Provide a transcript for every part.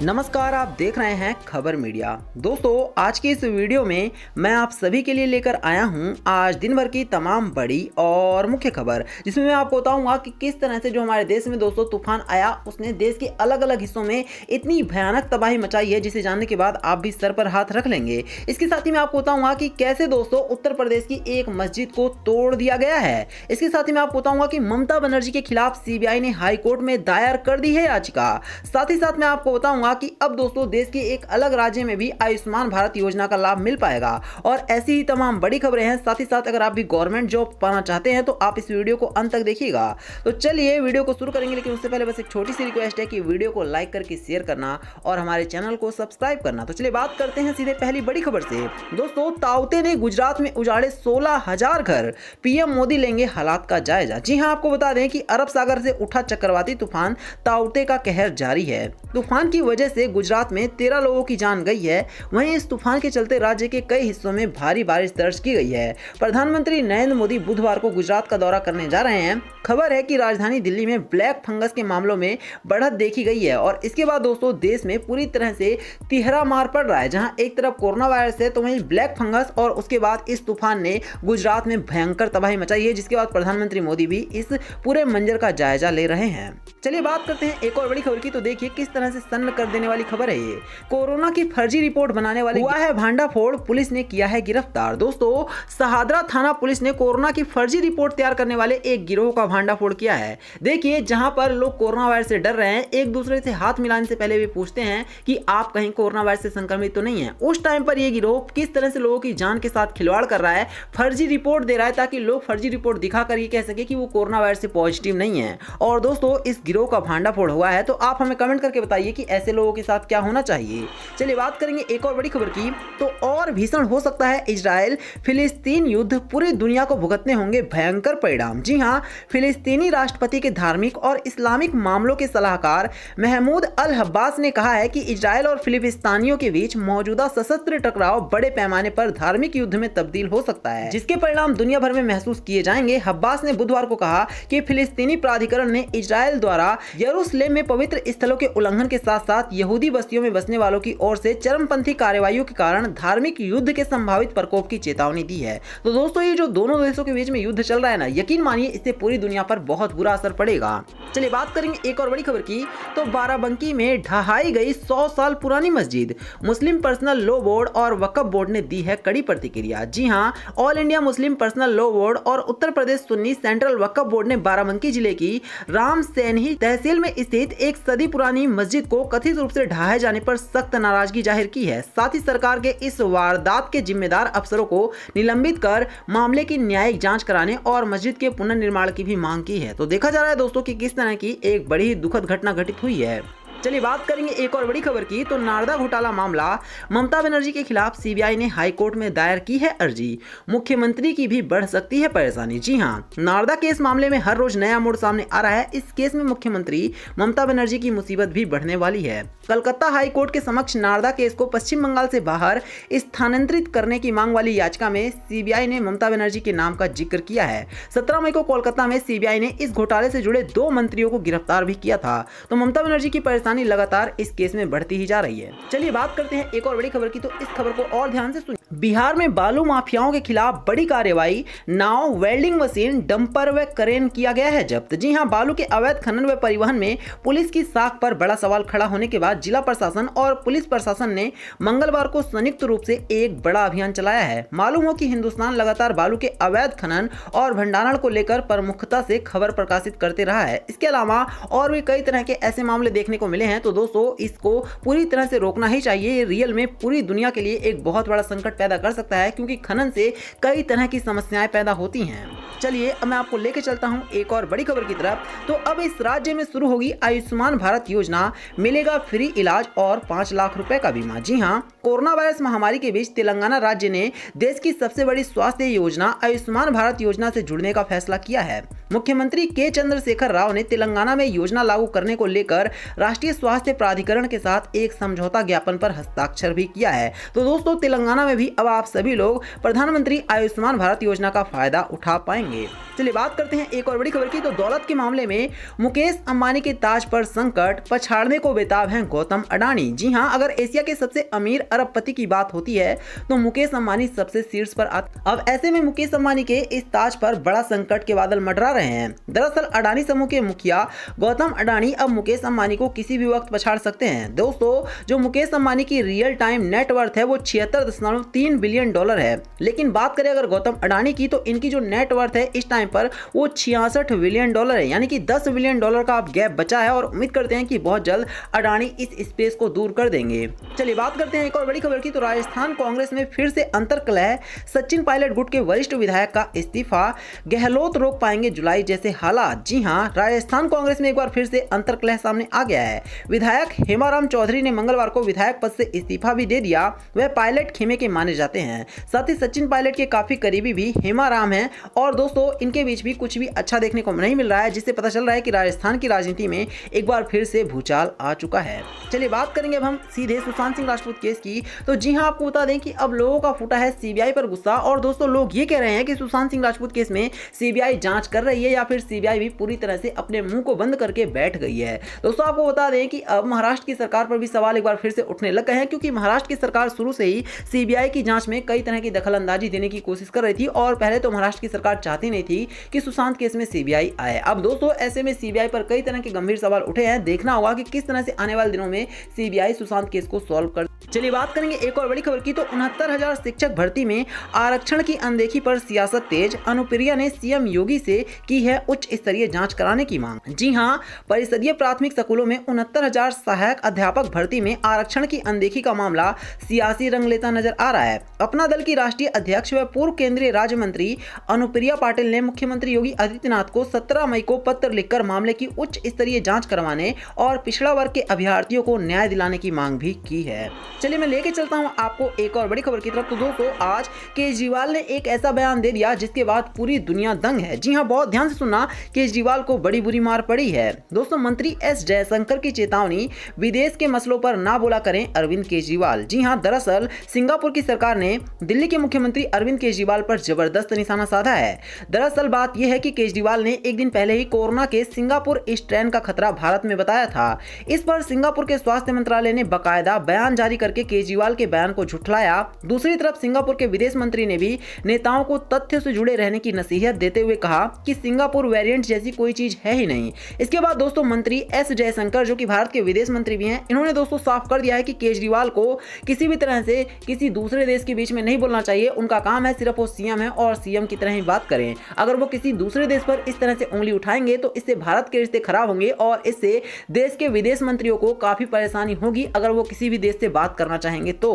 नमस्कार, आप देख रहे हैं खबर मीडिया। दोस्तों, आज की इस वीडियो में मैं आप सभी के लिए लेकर आया हूं आज दिन भर की तमाम बड़ी और मुख्य खबर, जिसमें मैं आपको बताऊंगा कि किस तरह से जो हमारे देश में दोस्तों तूफान आया उसने देश के अलग अलग हिस्सों में इतनी भयानक तबाही मचाई है, जिसे जानने के बाद आप भी सर पर हाथ रख लेंगे। इसके साथ ही मैं आपको बताऊंगा कि कैसे दोस्तों उत्तर प्रदेश की एक मस्जिद को तोड़ दिया गया है। इसके साथ ही मैं आपको बताऊंगा कि ममता बनर्जी के खिलाफ सीबीआई ने हाईकोर्ट में दायर कर दी है याचिका। साथ ही साथ मैं आपको बताऊंगा कि अब दोस्तों देश के एक अलग राज्य में भी आयुष्मान भारत योजना का लाभ मिल पाएगा, और ऐसी ही तमाम बड़ी खबरें हैं। साथ ही साथ अगर आप भी गवर्नमेंट जॉब पाना चाहते हैं तो आप इस वीडियो को अंत तक देखिएगा। तो चलिए वीडियो को शुरू करेंगे, लेकिन उससे पहले बस एक छोटी सी रिक्वेस्ट है कि वीडियो को लाइक करके शेयर करना और हमारे चैनल को सब्सक्राइब करना। तो चलिए बात करते हैं सीधे पहली बड़ी खबर से। दोस्तों, ताउते ने गुजरात में उजाड़े 16,000 घर, पीएम मोदी लेंगे हालात का जायजा। जी हां, आपको बता दें कि अरब सागर से उठा चक्रवाती तूफान ताउते का कहर जारी है। तूफान की वजह से गुजरात में 13 लोगों की जान गई है। वहीं इस तूफान के चलते राज्य के कई हिस्सों में भारी बारिश दर्ज की गई है। प्रधानमंत्री नरेंद्र मोदी बुधवार को गुजरात का दौरा करने जा रहे हैं। खबर है कि राजधानी दिल्ली में ब्लैक फंगस के मामलों में बढ़त देखी गई है, और इसके बाद दोस्तों देश में पूरी तरह से तिहरा मार पड़ रहा है, जहां एक तरफ कोरोना वायरस है तो वहीं ब्लैक फंगस, और उसके बाद इस तूफान ने गुजरात में भयंकर तबाही मचाई है, जिसके बाद प्रधानमंत्री मोदी भी इस पूरे मंजर का जायजा ले रहे हैं। चलिए बात करते हैं एक और बड़ी खबर की। तो देखिए किस तरह से सन्न कर देने वाली खबर है ये। कोरोना की फर्जी रिपोर्ट बनाने वाले हुआ है भांडाफोड़, पुलिस ने किया है गिरफ्तार। दोस्तों, सहादरा थाना पुलिस ने कोरोना की फर्जी रिपोर्ट तैयार करने वाले एक गिरोह का भांडाफोड़ किया है। देखिए, जहां पर लोग कोरोना वायरस से डर रहे हैं, एक दूसरे से हाथ मिलाने से पहले भी पूछते हैं कि आप कहीं कोरोना वायरस से संक्रमित तो नहीं है। उस टाइम पर यह गिरोह किस तरह से लोगों की जान के साथ खिलवाड़ कर रहा है, फर्जी रिपोर्ट दे रहा है, ताकि लोग फर्जी रिपोर्ट दिखाकर ये कह सके कि वो कोरोना वायरस से पॉजिटिव नहीं है। और दोस्तों, इस गिरोह का भांडाफोड़ हुआ है, तो आप हमें कमेंट करके बताइए कि ऐसे लोगों के साथ क्या होना चाहिए। चलिए बात करेंगे एक और बड़ी खबर की। तो और भीषण हो सकता है इजराइल फिलिस्तीन युद्ध, पूरी दुनिया को भुगतने होंगे भयंकर परिणाम। जी हां, फिलिस्तीनी राष्ट्रपति के धार्मिक और इस्लामिक मामलों के सलाहकार महमूद अल अब्बास ने कहा है कि इजराइल और फिलिस्तीनियों के बीच मौजूदा सशस्त्र टकराव बड़े पैमाने पर धार्मिक युद्ध में तब्दील हो सकता है, जिसके परिणाम दुनिया भर में महसूस किए जाएंगे। अब्बास ने बुधवार को कहा कि फिलिस्तीनी प्राधिकरण ने इजराइल द्वारा यरूशलेम में पवित्र स्थलों के उल्लंघन के साथ साथ यहूदी बस्तियों में बसने वालों की ओर से चरमपंथी कार्रवाइयों के कारण धार्मिक युद्ध के संभावित प्रकोप की चेतावनी दी है। तो दोस्तों, ये जो दोनों देशों के बीच में युद्ध चल रहा है ना, यकीन मानिए इससे पूरी दुनिया पर बहुत बुरा असर पड़ेगा। चलिए बात करेंगे एक और बड़ी खबर की। तो बाराबंकी में ढहाई गई 100 साल पुरानी मस्जिद, मुस्लिम पर्सनल लॉ बोर्ड और वक्फ बोर्ड ने दी है कड़ी प्रतिक्रिया। जी हां, all India Muslim personal law board और उत्तर प्रदेश सुन्नी सेंट्रल वक्फ बोर्ड ने बाराबंकी जिले की राम सैनी तहसील में स्थित एक सदी पुरानी मस्जिद को कथित रूप से ढहाए जाने पर सख्त नाराजगी जाहिर की है। साथ ही सरकार के इस वारदात के जिम्मेदार अफसरों को निलंबित कर मामले की न्यायिक जांच कराने और मस्जिद के पुनर्निर्माण की भी मांग की है। तो देखा जा रहा है दोस्तों कि किस तरह की एक बड़ी दुखद घटना घटित हुई है। चलिए बात करेंगे एक और बड़ी खबर की। तो नारदा घोटाला मामला, ममता बनर्जी के खिलाफ सीबीआई ने हाईकोर्ट में दायर की है अर्जी, मुख्यमंत्री की भी बढ़ सकती है परेशानी। जी हां, नारदा केस मामले में हर रोज नया मोड़ सामने आ रहा है। इस केस में मुख्यमंत्री ममता बनर्जी की मुसीबत भी बढ़ने वाली है। कलकत्ता हाईकोर्ट के समक्ष नारदा केस को पश्चिम बंगाल से बाहर स्थानांतरित करने की मांग वाली याचिका में सीबीआई ने ममता बनर्जी के नाम का जिक्र किया है। 17 मई को कोलकाता में सीबीआई ने इस घोटाले से जुड़े 2 मंत्रियों को गिरफ्तार भी किया था। तो ममता बनर्जी की लगातार इस केस में बढ़ती ही जा रही है। चलिए बात करते हैं एक और बड़ी खबर की। तो इस खबर को और ध्यान से सुनिए। बिहार में बालू माफियाओं के खिलाफ बड़ी कार्रवाई, नाव, वेल्डिंग मशीन, डंपर व क्रेन किया गया है जब्त। जी हां, बालू के अवैध खनन व परिवहन में पुलिस की साख पर बड़ा सवाल खड़ा होने के बाद जिला प्रशासन और पुलिस प्रशासन ने मंगलवार को संयुक्त रूप से एक बड़ा अभियान चलाया है। मालूम हो कि हिंदुस्तान लगातार बालू के अवैध खनन और भंडारण को लेकर प्रमुखता से खबर प्रकाशित करते रहा है। इसके अलावा और भी कई तरह के ऐसे मामले देखने को मिले हैं। तो दोस्तों, इसको पूरी तरह से रोकना ही चाहिए। ये रियल में पूरी दुनिया के लिए एक बहुत बड़ा संकट पैदा कर सकता है, क्योंकि खनन से कई तरह की समस्याएं पैदा होती हैं। चलिए अब मैं आपको लेके चलता हूं एक और बड़ी खबर की तरफ। तो अब इस राज्य में शुरू होगी आयुष्मान भारत योजना, मिलेगा फ्री इलाज और 5 लाख रुपए का बीमा। जी हां, कोरोना वायरस महामारी के बीच तेलंगाना राज्य ने देश की सबसे बड़ी स्वास्थ्य योजना आयुष्मान भारत योजना से जुड़ने का फैसला किया है। मुख्यमंत्री के चंद्रशेखर राव ने तेलंगाना में योजना लागू करने को लेकर राष्ट्रीय स्वास्थ्य प्राधिकरण के साथ एक समझौता ज्ञापन पर हस्ताक्षर भी किया है। तो दोस्तों तेलंगाना में भी अब आप सभी लोग प्रधानमंत्री आयुष्मान भारत योजना का फायदा उठा पाएंगे। चलिए बात करते हैं एक और बड़ी खबर की। तो दौलत के मामले में मुकेश अंबानी के ताज पर संकट, पछाड़ने को बेताब हैं गौतम अडानी। जी हां, अगर एशिया के सबसे अमीर अरबपति की बात होती है तो मुकेश अंबानी सबसे शीर्ष पर आते। अब ऐसे में मुकेश अंबानी के इस ताज पर बड़ा संकट के बादल मंडरा रहे हैं। दरअसल अडानी समूह के मुखिया गौतम अडानी अब मुकेश अंबानी को किसी भी वक्त पछाड़ सकते हैं। दोस्तों जो मुकेश अंबानी की रियल टाइम नेटवर्थ है वो 76.3 बिलियन डॉलर है, लेकिन बात करें अगर गौतम अडानी की तो इनकी जो नेटवर्थ है इस टाइम पर वो 66 बिलियन डॉलर है, यानी कि 10 बिलियन डॉलर का अब गैप बचा है और उम्मीद करते हैं कि बहुत जल्द अडानी इस स्पेस को दूर कर देंगे। चलिए बात करते हैं एक और बड़ी खबर की। तो राजस्थान कांग्रेस में फिर से अंतर्कलह, सचिन पायलट गुट के वरिष्ठ विधायक का इस्तीफा, गहलोत रोक पाएंगे जुलाई जैसे हालात। जी हां, राजस्थान कांग्रेस में एक बार फिर से अंतर्कलह सामने आ गया है। विधायक हेमाराम चौधरी ने मंगलवार को विधायक पद से इस्तीफा भी दे दिया। वह पायलट खेमे के माने जाते हैं, साथ ही सचिन पायलट के काफी करीबी भी हेमाराम हैं और दोस्तों इनके बीच भी कुछ भी अच्छा देखने को नहीं मिल रहा है, जिससे पता चल रहा है कि राजस्थान की राजनीति में एक बार फिर से भूचाल आ चुका है। चलिए बात करेंगे अब हम सीधे सुशांत सिंह राजपूत केस की। तो जी हां, आपको बता दें कि अब लोगों का फूटा है सीबीआई पर गुस्सा और दोस्तों लोग ये कह रहे हैं कि सुशांत सिंह राजपूत केस में सीबीआई जांच कर रही है या फिर सीबीआई भी पूरी तरह से अपने मुंह को बंद करके बैठ गई है। दोस्तों आपको बता दें कि अब महाराष्ट्र की सरकार पर भी सवाल एक बार फिर से उठने लग गए हैं, क्योंकि महाराष्ट्र की सरकार शुरू से ही सीबीआई की जांच में कई तरह की दखलंदाजी देने की कोशिश कर रही थी और पहले तो महाराष्ट्र की सरकार चाहती नहीं थी कि सुशांत केस में सीबीआई आए। अब दोस्तों ऐसे में सीबीआई पर कई तरह के गंभीर सवाल उठे हैं। देखना होगा कि किस तरह से आने वाले दिनों में सीबीआई सुशांत केस को सॉल्व कर। चलिए बात करेंगे एक और बड़ी खबर की। तो 69,000 शिक्षक भर्ती में आरक्षण की अनदेखी पर सियासत तेज, अनुप्रिया ने सीएम योगी से की है उच्च स्तरीय जांच कराने की मांग। जी हां, परिषदीय प्राथमिक स्कूलों में 69,000 सहायक अध्यापक भर्ती में आरक्षण की अनदेखी का मामला सियासी रंग लेता नजर आ रहा है। अपना दल की राष्ट्रीय अध्यक्ष व पूर्व केंद्रीय राज्य मंत्री अनुप्रिया पाटिल ने मुख्यमंत्री योगी आदित्यनाथ को 17 मई को पत्र लिखकर मामले की उच्च स्तरीय जांच करवाने और पिछड़ा वर्ग के अभ्यर्थियों को न्याय दिलाने की मांग भी की है। चलिए मैं लेके चलता हूं आपको एक और बड़ी खबर की तरफ। तो दोस्तों आज केजरीवाल ने एक ऐसा बयान दे दिया जिसके बाद पूरी दुनिया दंग है। जी हां, बहुत ध्यान से सुनना, केजरीवाल को बड़ी बुरी मार पड़ी है। दोस्तों मंत्री एस जयशंकर की चेतावनी, विदेश के मसलों पर ना बोला करें अरविंद केजरीवाल। जी हां, दरअसल सिंगापुर की सरकार ने दिल्ली के मुख्यमंत्री अरविंद केजरीवाल पर जबरदस्त निशाना साधा है। दरअसल बात यह है कि केजरीवाल ने एक दिन पहले ही कोरोना के सिंगापुर स्ट्रेन का खतरा भारत में बताया था। इस पर सिंगापुर के स्वास्थ्य मंत्रालय ने बाकायदा बयान जारी करके केजरीवाल के बयान को झुठलाया। दूसरी तरफ सिंगापुर के विदेश मंत्री ने भी नेताओं को तथ्य से जुड़े रहने की नसीहत देते हुए कहा कि सिंगापुर वेरिएंट जैसी कोई चीज है ही नहीं। इसके बाद दोस्तों मंत्री एस जयशंकर जो कि भारत के विदेश मंत्री भी हैं, इन्होंने दोस्तों साफ कर दिया है कि केजरीवाल को किसी भी तरह से किसी दूसरे देश के बीच में नहीं बोलना चाहिए। उनका काम है सिर्फ वो सीएम है और सीएम की तरह ही बात करें। अगर वो किसी दूसरे देश पर इस तरह से उंगली उठाएंगे तो इससे भारत के रिश्ते खराब होंगे और इससे देश के विदेश मंत्रियों को काफी परेशानी होगी अगर वो किसी भी देश से बात करना चाहेंगे तो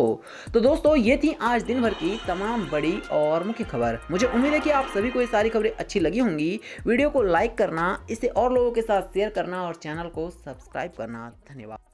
दोस्तों ये थी आज दिन भर की तमाम बड़ी और मुख्य खबर। मुझे उम्मीद है कि आप सभी को ये सारी खबरें अच्छी लगी होंगी। वीडियो को लाइक करना, इसे और लोगों के साथ शेयर करना और चैनल को सब्सक्राइब करना। धन्यवाद।